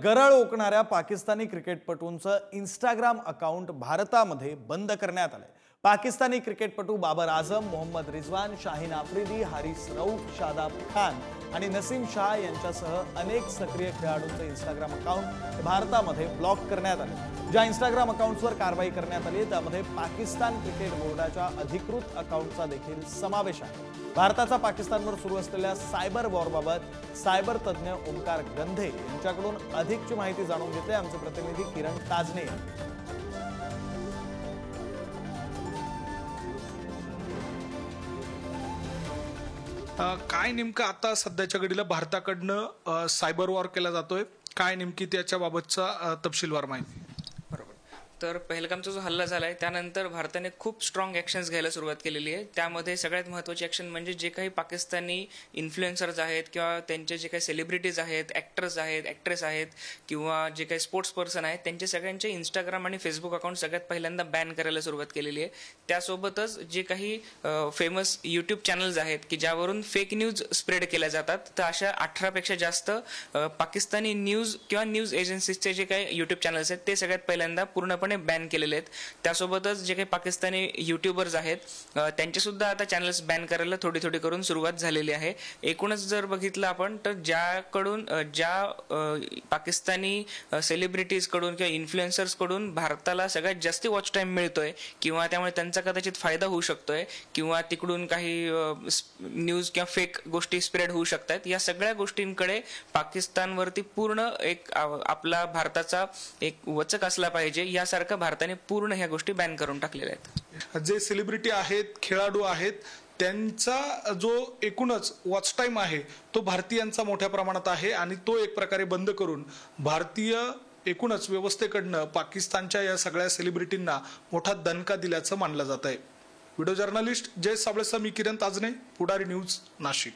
Garal ओकणाऱ्या Pakistani क्रिकेटपटूंचं Instagram account भारतामध्ये बंद करण्यात आलंय। पाकिस्तानी क्रिकेटपटू बाबर आझम, मोहम्मद रिजवान, शाहीन आफ्रिदी, हारिस रऊफ, शादाब खान आणि नसीम शाह यांच्यासह अनेक सक्रिय खेळाडूंचे इंस्टाग्राम अकाउंट भारतामध्ये ब्लॉक करण्यात आले। ज्या इंस्टाग्राम अकाउंट्सवर कारवाई करण्यात आली त्यामध्ये पाकिस्तान क्रिकेट बोर्डाच्या अधिकृत अकाउंटचा देखील समावेश आहे। भारताचा पाकिस्तानवर सुरू असलेल्या सायबर वॉरबाबत सायबर तज्ञ ओमकार गंधे यांच्याकडून अधिकची माहिती जाणून घेतली आमचे प्रतिनिधी किरण ताजने। काय नेमकं आता सध्याच्या घडीला भारताकडनं सायबर वॉर केला जातोय, काय नेमकी त्याच्या बाबतचा तपशीलवार माहिती? तर पहलगामचा जो हल्ला झालाय त्यानंतर भारताने खूप स्ट्रॉंग ॲक्शन्स घ्यायला सुरुवात केलेली आहे। त्यामध्ये सगळ्यात महत्त्वाची ॲक्शन म्हणजे जे काही पाकिस्तानी इन्फ्लुएन्सर्स आहेत किंवा त्यांचे जे काही सेलिब्रिटीज आहेत, ॲक्टर्स आहेत, ॲक्ट्रेस आहेत किंवा जे काही स्पोर्ट्स पर्सन आहेत त्यांचे सगळ्यांचे इंस्टाग्राम आणि फेसबुक अकाउंट सगळ्यात पहिल्यांदा बॅन करायला सुरुवात केलेली आहे। त्यासोबतच जे काही फेमस यूट्यूब चॅनल्स आहेत की ज्यावरून फेक न्यूज स्प्रेड केल्या जातात, तर अशा 18पेक्षा जास्त पाकिस्तानी न्यूज किंवा न्यूज एजन्सीजचे जे काही यूट्यूब चॅनल्स आहेत ते सगळ्यात पहिल्यांदा पूर्णपणे बॅन केलेले आहेत। त्यासोबतच जे काही पाकिस्तानी युट्यूबर्स आहेत त्यांचे सुद्धा आता चॅनल्स बॅन करायला थोडी थोडी करून सुरुवात झालेली आहे। एकूणच जर बघितलं आपण तर ज्या पाकिस्तानी सेलिब्रिटीज कडून किंवा इन्फ्लुएन्सर्स कडून भारताला सगळ्यात जास्त वॉच टाइम मिळतोय किंवा त्यामुळे त्यांचा कदाचित फायदा होऊ शकतोय किंवा तिकडून काही न्यूज किंवा फेक गोष्टी स्प्रेड होऊ शकतात, या सगळ्या गोष्टींकडे पाकिस्तानवरती पूर्ण एक आपला भारताचा एक वचक असला पाहिजे यासारखं भारताने पूर्ण ह्या गोष्टी बॅन करून टाकलेल्या आहेत। जे सेलिब्रिटी आहेत, खेळाडू आहेत, त्यांचा जो एकूणच वॉच टाइम आहे तो भारतीयांचा मोठ्या प्रमाणात आहे आणि तो एक प्रकारे बंद करून भारतीय एकूणच व्यवस्थेकडनं पाकिस्तानच्या या सगळ्या सेलिब्रिटींना मोठा दणका दिल्याचं मानलं जात आहे। व्हिडिओ जर्नलिस्ट जय साबळेसह मी किरण ताजने, पुढारी न्यूज, नाशिक।